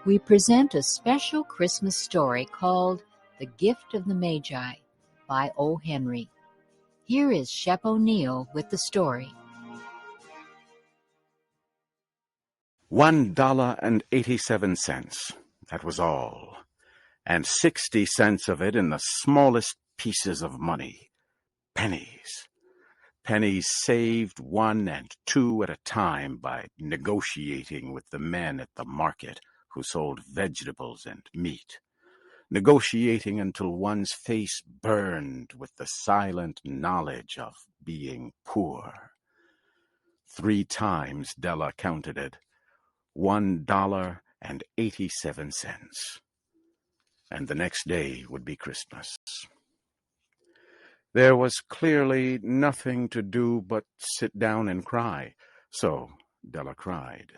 we present a special Christmas story called The Gift of the Magi by O. Henry. Here is Shep O'Neill with the story. $1.87, that was all, and 60 cents of it in the smallest pieces of money, pennies. Pennies saved 1 and 2 at a time by negotiating with the men at the market who sold vegetables and meat, negotiating until one's face burned with the silent knowledge of being poor. 3 times Della counted it. $1.87. And the next day would be Christmas. There was clearly nothing to do but sit down and cry, so Della cried,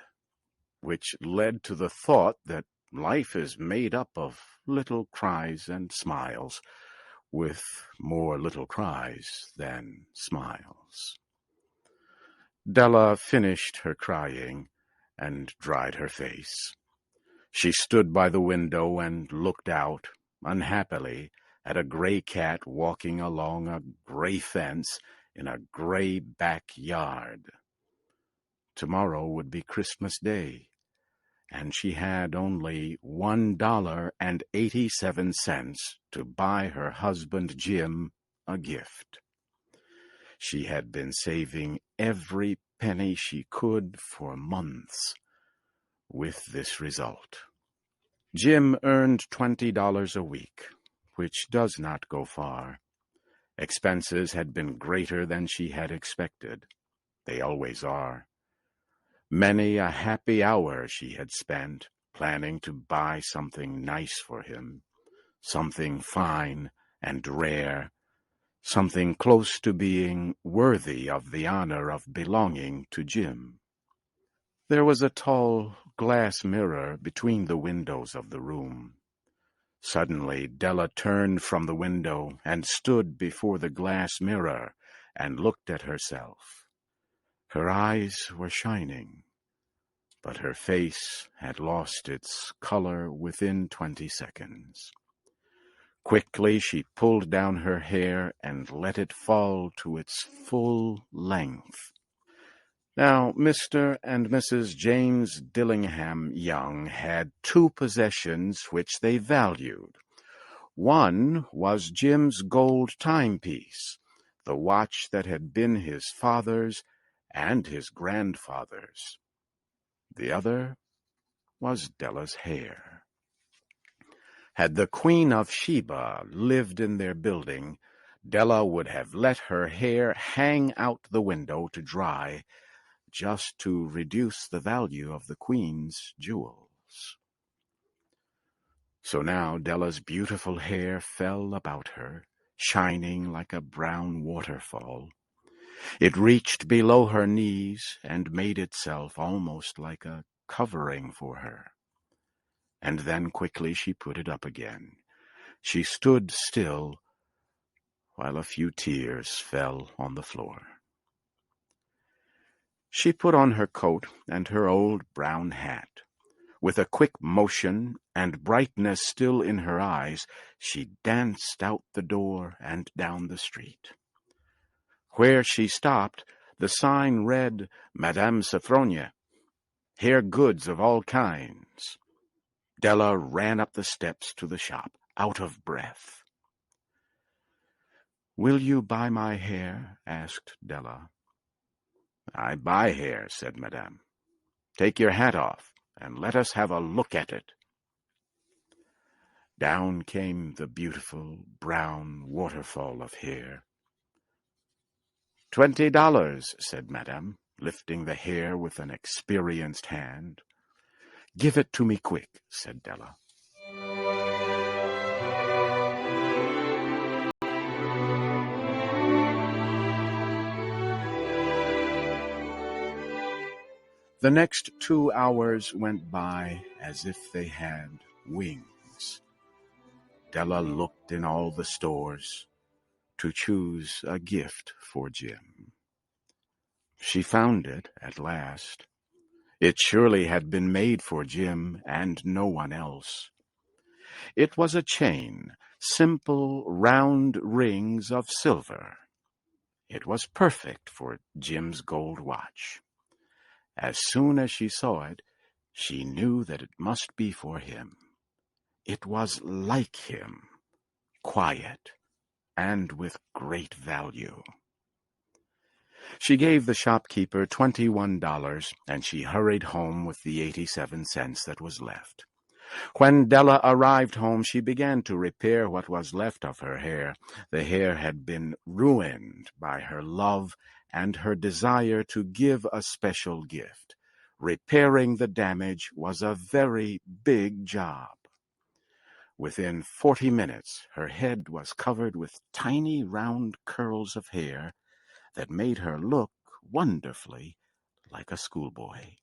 which led to the thought that life is made up of little cries and smiles, with more little cries than smiles. Della finished her crying and dried her face. She stood by the window and looked out, unhappily, at a gray cat walking along a gray fence in a gray backyard. Tomorrow would be Christmas Day, and she had only $1.87 to buy her husband Jim a gift. She had been saving every penny she could for months, with this result. Jim earned $20 a week, which does not go far. Expenses had been greater than she had expected. They always are. Many a happy hour she had spent planning to buy something nice for him, something fine and rare, something close to being worthy of the honor of belonging to Jim. There was a tall glass mirror between the windows of the room. Suddenly Della turned from the window and stood before the glass mirror and looked at herself. Her eyes were shining, but her face had lost its color within 20 seconds. Quickly she pulled down her hair and let it fall to its full length. Now, Mr. and Mrs. James Dillingham Young had 2 possessions which they valued. One was Jim's gold timepiece, the watch that had been his father's and his grandfather's. The other was Della's hair. Had the Queen of Sheba lived in their building, Della would have let her hair hang out the window to dry, just to reduce the value of the Queen's jewels. So now Della's beautiful hair fell about her, shining like a brown waterfall. It reached below her knees and made itself almost like a covering for her. And then quickly she put it up again. She stood still while a few tears fell on the floor. She put on her coat and her old brown hat. With a quick motion and brightness still in her eyes, she danced out the door and down the street. Where she stopped, the sign read, Madame Sophronia, hair goods of all kinds. Della ran up the steps to the shop, out of breath. "Will you buy my hair?" asked Della. "I buy hair," said Madame. "Take your hat off, and let us have a look at it." Down came the beautiful brown waterfall of hair. $20, said Madame, lifting the hair with an experienced hand. "Give it to me quick," said Della. The next 2 hours went by as if they had wings. Della looked in all the stores to choose a gift for Jim. She found it at last. It surely had been made for Jim and no one else. It was a chain, simple round rings of silver. It was perfect for Jim's gold watch. As soon as she saw it, she knew that it must be for him. It was like him, quiet, and with great value. She gave the shopkeeper $21, and she hurried home with the 87 cents that was left. When Della arrived home, she began to repair what was left of her hair. The hair had been ruined by her love and her desire to give a special gift. Repairing the damage was a very big job. Within 40 minutes, her head was covered with tiny round curls of hair that made her look wonderfully like a schoolboy.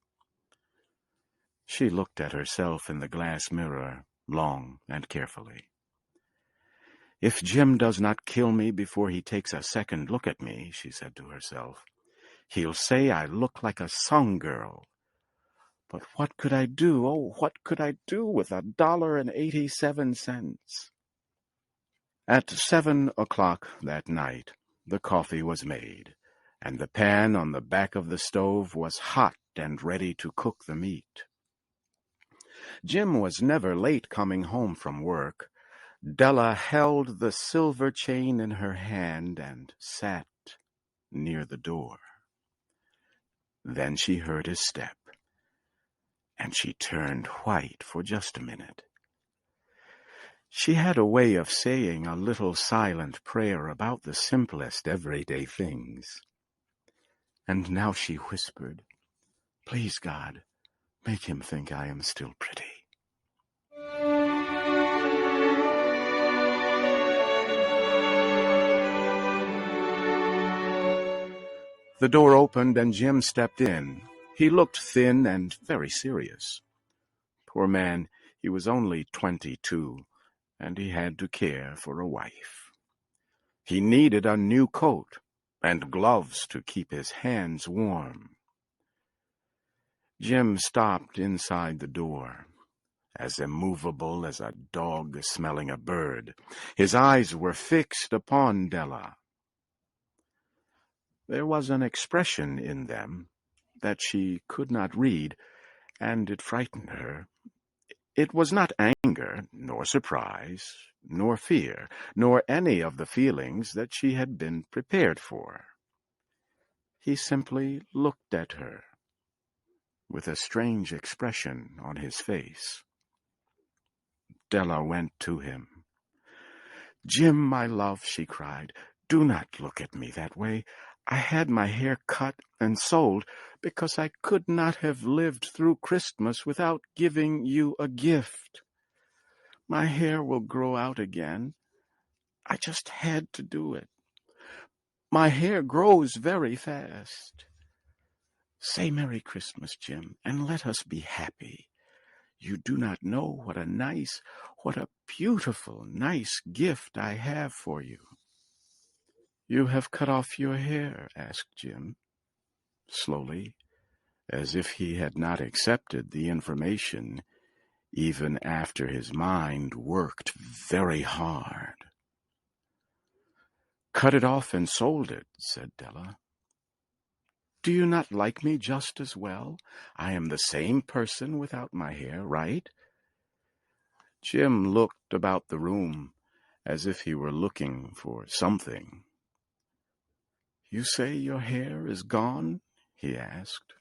She looked at herself in the glass mirror long and carefully. "If Jim does not kill me before he takes a second look at me," she said to herself, "he'll say I look like a song girl. But what could I do? Oh, what could I do with $1.87? At 7 o'clock that night, the coffee was made, and the pan on the back of the stove was hot and ready to cook the meat. Jim was never late coming home from work. Della held the silver chain in her hand and sat near the door. Then she heard his step, and she turned white for just a minute. She had a way of saying a little silent prayer about the simplest everyday things. And now she whispered, "Please, God, make him think I am still pretty." The door opened and Jim stepped in. He looked thin and very serious. Poor man, he was only 22, and he had to care for a wife. He needed a new coat and gloves to keep his hands warm. Jim stopped inside the door, as immovable as a dog smelling a bird. His eyes were fixed upon Della. There was an expression in them that she could not read, and it frightened her. It was not anger, nor surprise, nor fear, nor any of the feelings that she had been prepared for. He simply looked at her, with a strange expression on his face. Della went to him. "Jim, my love," she cried, "do not look at me that way. I had my hair cut and sold because I could not have lived through Christmas without giving you a gift. My hair will grow out again. I just had to do it. My hair grows very fast. Say Merry Christmas, Jim, and let us be happy. You do not know what a beautiful, nice gift I have for you." "You have cut off your hair?" asked Jim, slowly, as if he had not accepted the information, even after his mind worked very hard. "Cut it off and sold it," said Della. "Do you not like me just as well? I am the same person without my hair, right?" Jim looked about the room as if he were looking for something. "You say your hair is gone?" he asked.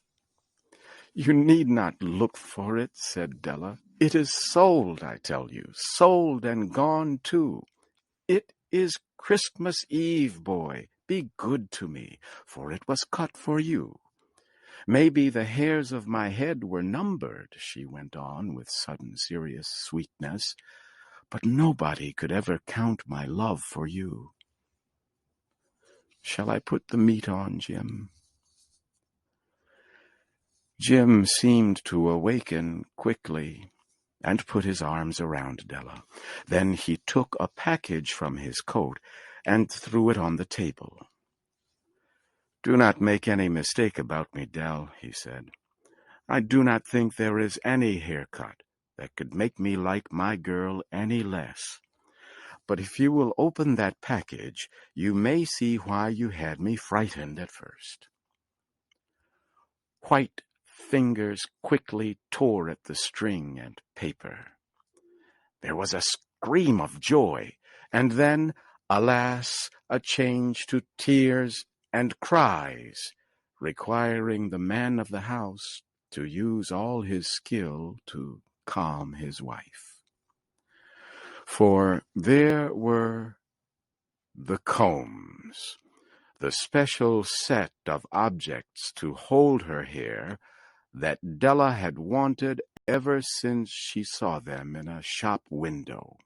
"You need not look for it," said Della. "It is sold, I tell you, sold and gone too. It is Christmas Eve, boy. Be good to me, for it was cut for you. Maybe the hairs of my head were numbered," she went on with sudden serious sweetness, "but nobody could ever count my love for you. Shall I put the meat on, Jim?" Jim seemed to awaken quickly and put his arms around Della. Then he took a package from his coat and threw it on the table. "Do not make any mistake about me, Dell," he said. I do not think there is any haircut that could make me like my girl any less. But if you will open that package, you may see why you had me frightened at first." White fingers quickly tore at the string and paper. There was a scream of joy, and then, alas, a change to tears and cries, requiring the man of the house to use all his skill to calm his wife. For there were the combs, the special set of objects to hold her hair that Della had wanted ever since she saw them in a shop window.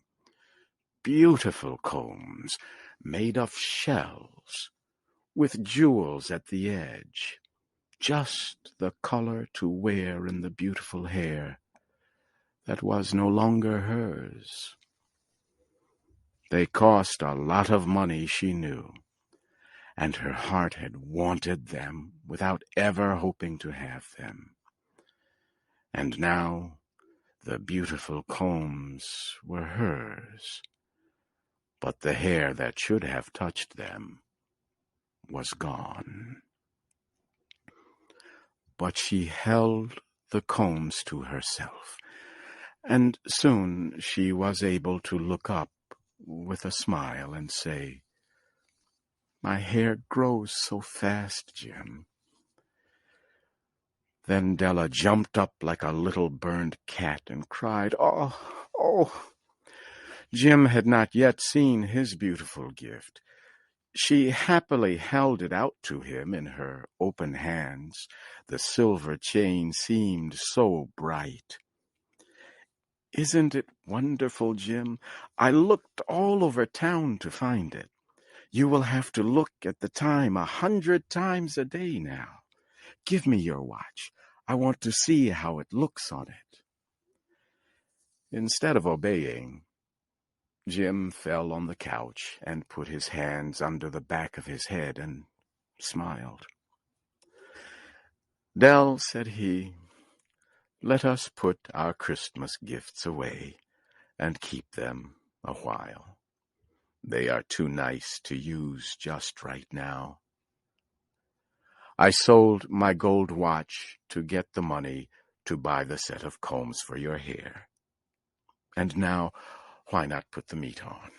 Beautiful combs made of shells, with jewels at the edge, just the color to wear in the beautiful hair that was no longer hers. They cost a lot of money, she knew, and her heart had wanted them without ever hoping to have them. And now the beautiful combs were hers, but the hair that should have touched them was gone. But she held the combs to herself, and soon she was able to look up with a smile and say, "My hair grows so fast, Jim." Then Della jumped up like a little burned cat and cried, "Oh, oh!" Jim had not yet seen his beautiful gift. She happily held it out to him in her open hands. The silver chain seemed so bright. "Isn't it wonderful, Jim? I looked all over town to find it. You will have to look at the time 100 times a day now. Give me your watch. I want to see how it looks on it." Instead of obeying, Jim fell on the couch and put his hands under the back of his head and smiled. "Dell," said he, "let us put our Christmas gifts away and keep them a while. They are too nice to use just right now. I sold my gold watch to get the money to buy the set of combs for your hair. And now, why not put the meat on?"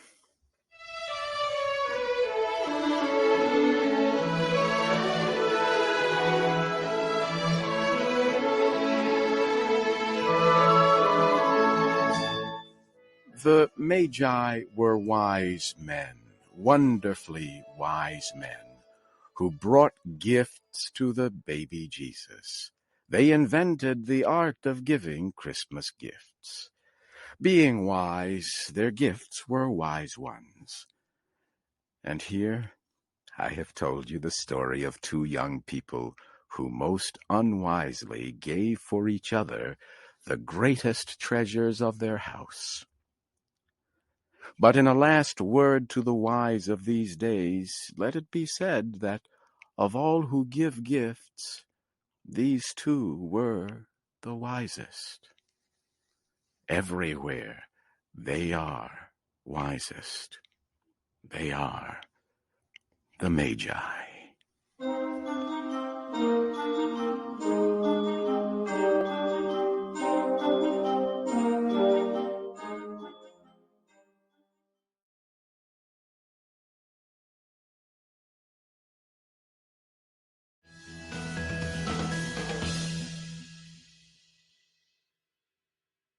The Magi were wise men, wonderfully wise men, who brought gifts to the baby Jesus. They invented the art of giving Christmas gifts. Being wise, their gifts were wise ones. And here I have told you the story of two young people who most unwisely gave for each other the greatest treasures of their house. But in a last word to the wise of these days, let it be said that of all who give gifts, these two were the wisest. Everywhere they are wisest. They are the Magi.